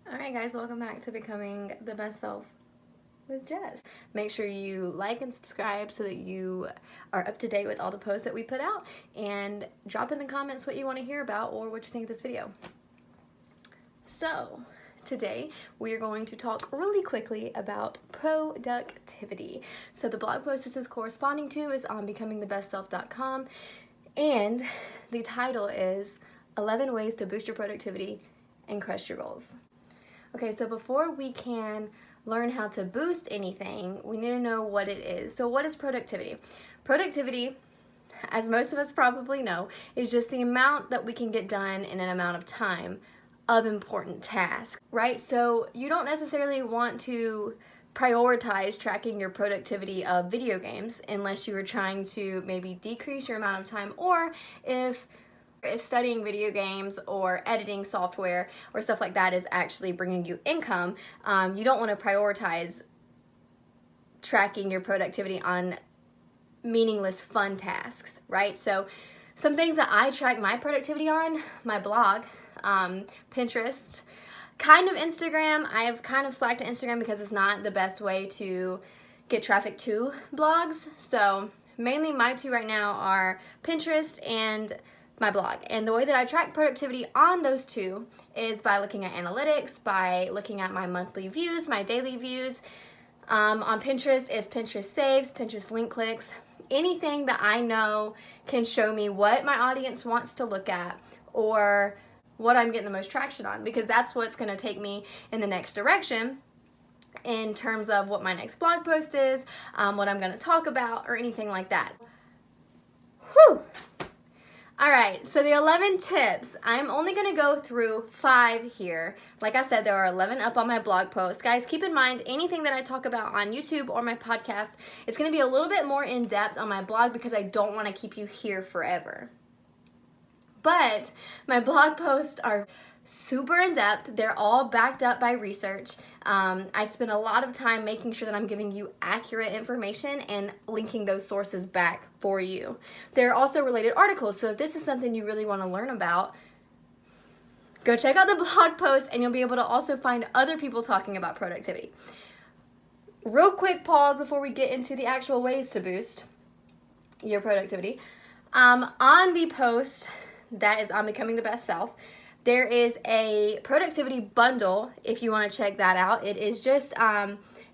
Alright guys, welcome back to Becoming the Best Self with Jess. Make sure you like and subscribe so that you are up to date with all the posts that we put out, and drop in the comments what you want to hear about or what you think of this video. So, today we are going to talk really quickly about productivity. So the blog post this is corresponding to is on becomingthebestself.com, and the title is 11 Ways to Boost Your Productivity and Crush Your Goals. Okay, so before we can learn how to boost anything, we need to know what it is. So what is productivity? Productivity, as most of us probably know, is just the amount that we can get done in an amount of time of important tasks, right? So you don't necessarily want to prioritize tracking your productivity of video games unless you are trying to maybe decrease your amount of time, or if studying video games or editing software or stuff like that is actually bringing you income. You don't want to prioritize tracking your productivity on meaningless fun tasks, right? So some things that I track my productivity on: my blog, Pinterest, kind of Instagram. I have kind of slacked to Instagram because it's not the best way to get traffic to blogs. So mainly my two right now are Pinterest and my blog. And the way that I track productivity on those two is by looking at analytics, by looking at my monthly views, my daily views. On Pinterest is Pinterest saves, Pinterest link clicks, anything that I know can show me what my audience wants to look at or what I'm getting the most traction on, because that's what's going to take me in the next direction in terms of what my next blog post is, what I'm going to talk about, or anything like that. Whew! Alright, so the 11 tips, I'm only going to go through 5 here. Like I said, there are 11 up on my blog post. Guys, keep in mind, anything that I talk about on YouTube or my podcast, it's going to be a little bit more in-depth on my blog because I don't want to keep you here forever. But my blog posts are super in-depth. They're all backed up by research. I spend a lot of time making sure that I'm giving you accurate information and linking those sources back for you. There are also related articles, so if this is something you really want to learn about, go check out the blog post and you'll be able to also find other people talking about productivity. Real quick pause before we get into the actual ways to boost your productivity. On the post that is on Becoming the Best Self, there is a productivity bundle if you want to check that out. It is just,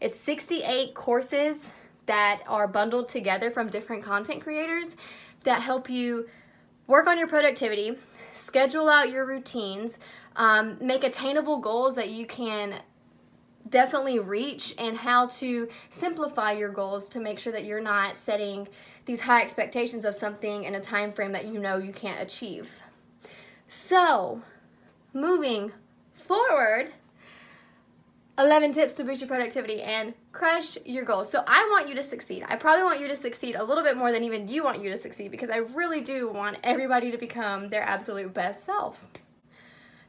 it's 68 courses that are bundled together from different content creators that help you work on your productivity, schedule out your routines, make attainable goals that you can definitely reach, and how to simplify your goals to make sure that you're not setting these high expectations of something in a time frame that you know you can't achieve. So, moving forward, 11 tips to boost your productivity and crush your goals. So I want you to succeed. I probably want you to succeed a little bit more than even you want you to succeed, because I really do want everybody to become their absolute best self.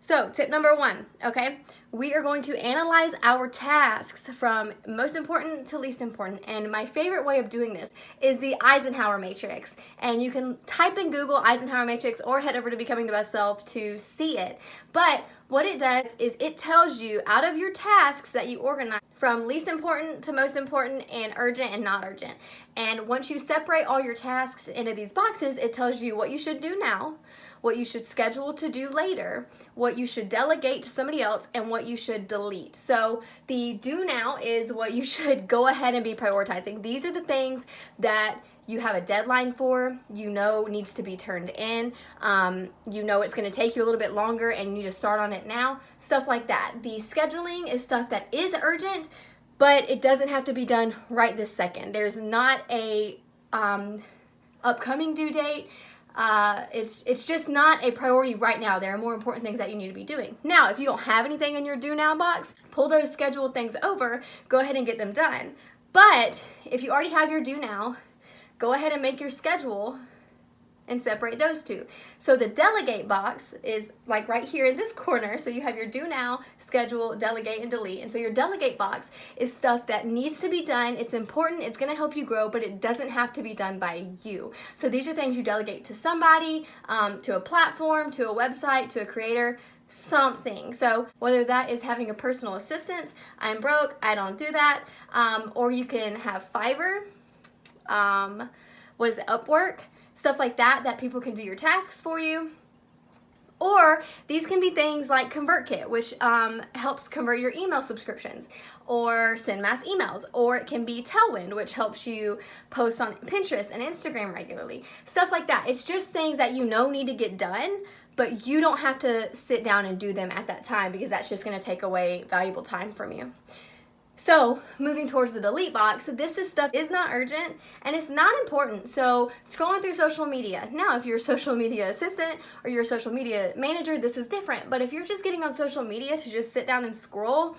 So tip number 1, okay? We are going to analyze our tasks from most important to least important. And my favorite way of doing this is the Eisenhower matrix. And you can type in Google Eisenhower matrix or head over to Becoming the Best Self to see it. But what it does is it tells you out of your tasks that you organize from least important to most important and urgent and not urgent. And once you separate all your tasks into these boxes, it tells you what you should do now, what you should schedule to do later, what you should delegate to somebody else, and what you should delete. So the do now is what you should go ahead and be prioritizing. These are the things that you have a deadline for, you know needs to be turned in, you know it's going to take you a little bit longer and you need to start on it now, stuff like that. The scheduling is stuff that is urgent, but it doesn't have to be done right this second. There's not a upcoming due date. It's just not a priority right now. There are more important things that you need to be doing. Now, if you don't have anything in your do now box, pull those scheduled things over, go ahead and get them done. But if you already have your do now, go ahead and make your schedule and separate those two. So the delegate box is like right here in this corner. So you have your do now, schedule, delegate, and delete. And so your delegate box is stuff that needs to be done. It's important, it's gonna help you grow, but it doesn't have to be done by you. So these are things you delegate to somebody, to a platform, to a website, to a creator, something. So whether that is having a personal assistant, I'm broke, I don't do that, or you can have Fiverr, what is it, Upwork, stuff like that, that people can do your tasks for you. Or these can be things like ConvertKit, which helps convert your email subscriptions, or send mass emails, or it can be Tailwind, which helps you post on Pinterest and Instagram regularly. Stuff like that. It's just things that you know need to get done, but you don't have to sit down and do them at that time because that's just going to take away valuable time from you. So moving towards the delete box, this stuff is not urgent and it's not important. So scrolling through social media. Now, if you're a social media assistant or you're a social media manager, this is different. But if you're just getting on social media to just sit down and scroll,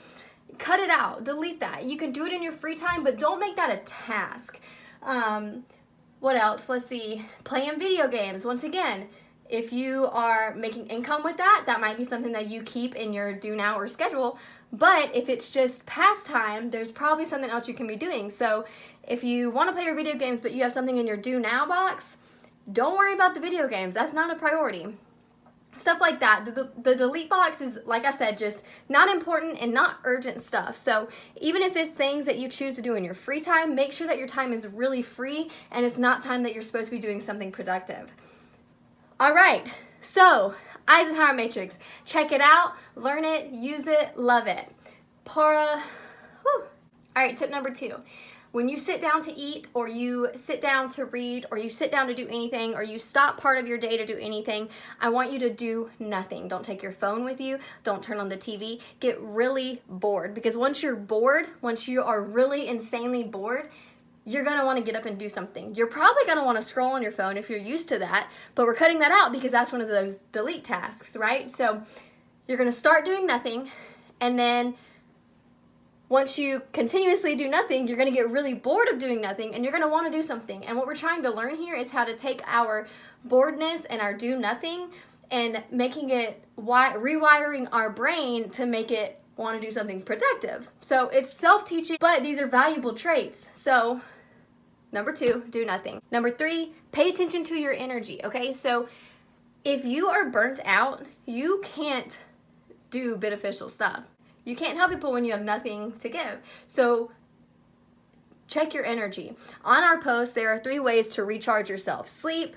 cut it out, delete that. You can do it in your free time, but don't make that a task. What else? Let's see. Playing video games. Once again, if you are making income with that, that might be something that you keep in your do now or schedule. But if it's just pastime, there's probably something else you can be doing. So if you want to play your video games, but you have something in your do now box, don't worry about the video games. That's not a priority. Stuff like that. The delete box is, like I said, just not important and not urgent stuff. So even if it's things that you choose to do in your free time, make sure that your time is really free and it's not time that you're supposed to be doing something productive. All right, so Eisenhower Matrix. Check it out, learn it, use it, love it. All right, tip number 2. When you sit down to eat, or you sit down to read, or you sit down to do anything, or you stop part of your day to do anything, I want you to do nothing. Don't take your phone with you. Don't turn on the TV. Get really bored, because once you're bored, once you are really insanely bored, you're going to want to get up and do something. You're probably going to want to scroll on your phone if you're used to that, but we're cutting that out because that's one of those delete tasks, right? So you're going to start doing nothing, and then once you continuously do nothing, you're going to get really bored of doing nothing, and you're going to want to do something. And what we're trying to learn here is how to take our boredness and our do nothing and making it, rewiring our brain to make it want to do something productive. So it's self-teaching, but these are valuable traits. So number 2, do nothing. Number 3, pay attention to your energy, okay? So if you are burnt out, you can't do beneficial stuff. You can't help people when you have nothing to give. So check your energy. On our post, there are 3 ways to recharge yourself: sleep,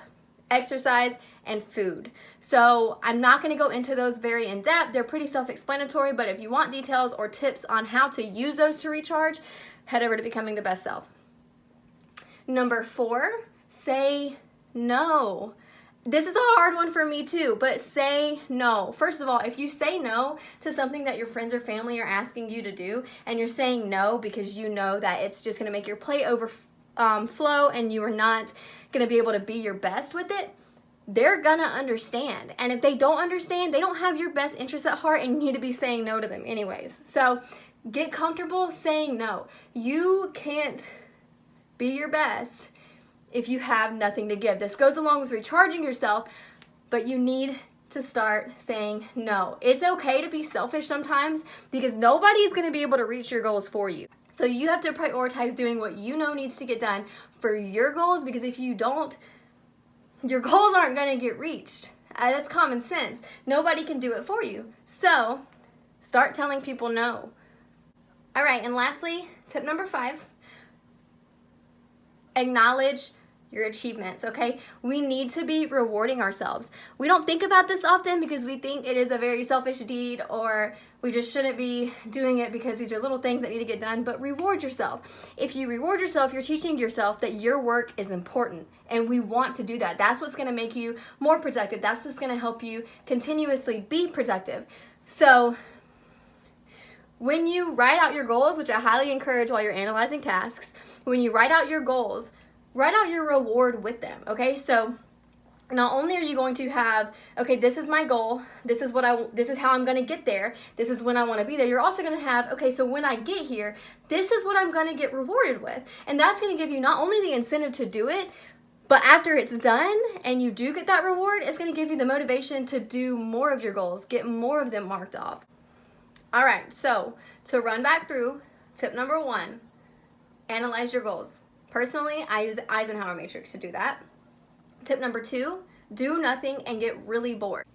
exercise, and food. So I'm not going to go into those very in depth. They're pretty self-explanatory, but if you want details or tips on how to use those to recharge, head over to Becoming the Best Self. Number 4, say no. This is a hard one for me too, but say no. First of all, if you say no to something that your friends or family are asking you to do, and you're saying no because you know that it's just going to make your plate overflow and you are not going to be able to be your best with it, they're gonna understand. And if they don't understand, they don't have your best interests at heart, and you need to be saying no to them anyways. So get comfortable saying no. You can't be your best if you have nothing to give. This goes along with recharging yourself, but you need to start saying no. It's okay to be selfish sometimes because nobody is gonna be able to reach your goals for you. So you have to prioritize doing what you know needs to get done for your goals, because if you don't, your goals aren't going to get reached. That's common sense. Nobody can do it for you. So start telling people no. All right, and lastly, tip number 5, acknowledge your achievements, okay? We need to be rewarding ourselves. We don't think about this often because we think it is a very selfish deed, or we just shouldn't be doing it because these are little things that need to get done, but reward yourself. If you reward yourself, you're teaching yourself that your work is important, and we want to do that. That's what's gonna make you more productive. That's what's gonna help you continuously be productive. So when you write out your goals, which I highly encourage while you're analyzing tasks, when you write out your goals, write out your reward with them, okay? So not only are you going to have, okay, this is my goal, this is how I'm gonna get there, this is when I wanna be there, you're also gonna have, okay, so when I get here, this is what I'm gonna get rewarded with. And that's gonna give you not only the incentive to do it, but after it's done and you do get that reward, it's gonna give you the motivation to do more of your goals, get more of them marked off. All right, so to run back through, tip number 1, analyze your goals. Personally, I use the Eisenhower Matrix to do that. Tip number 2, do nothing and get really bored.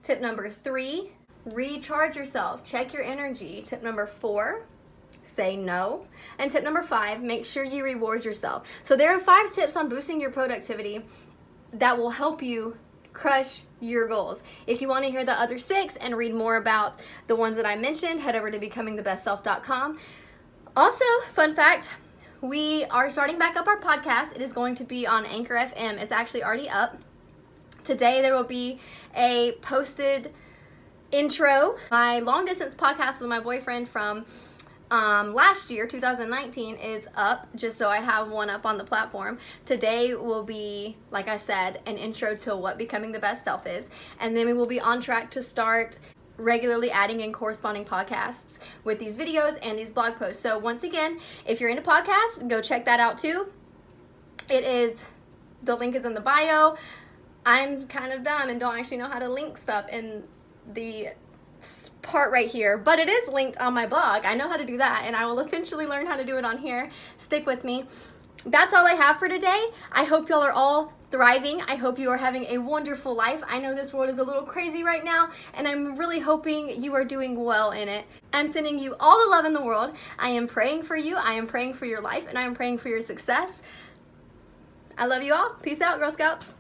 Tip number 3, recharge yourself, check your energy. Tip number 4, say no. And tip number 5, make sure you reward yourself. So there are 5 tips on boosting your productivity that will help you crush your goals. If you want to hear the other 6 and read more about the ones that I mentioned, head over to becomingthebestself.com. Also, fun fact, we are starting back up our podcast. It is going to be on Anchor FM. It's actually already up. Today there will be a posted intro. My long distance podcast with my boyfriend from last year, 2019, is up, just so I have one up on the platform. Today will be, like I said, an intro to what becoming the best self is, and then we will be on track to start regularly adding in corresponding podcasts with these videos and these blog posts. So once again, if you're into podcasts, go check that out too. The link is in the bio. I'm kind of dumb and don't actually know how to link stuff in the part right here, but it is linked on my blog. I know how to do that, and I will eventually learn how to do it on here. Stick with me. That's all I have for today. I hope y'all are all thriving. I hope you are having a wonderful life. I know this world is a little crazy right now, and I'm really hoping you are doing well in it. I'm sending you all the love in the world. I am praying for you. I am praying for your life, and I am praying for your success. I love you all. Peace out, Girl Scouts.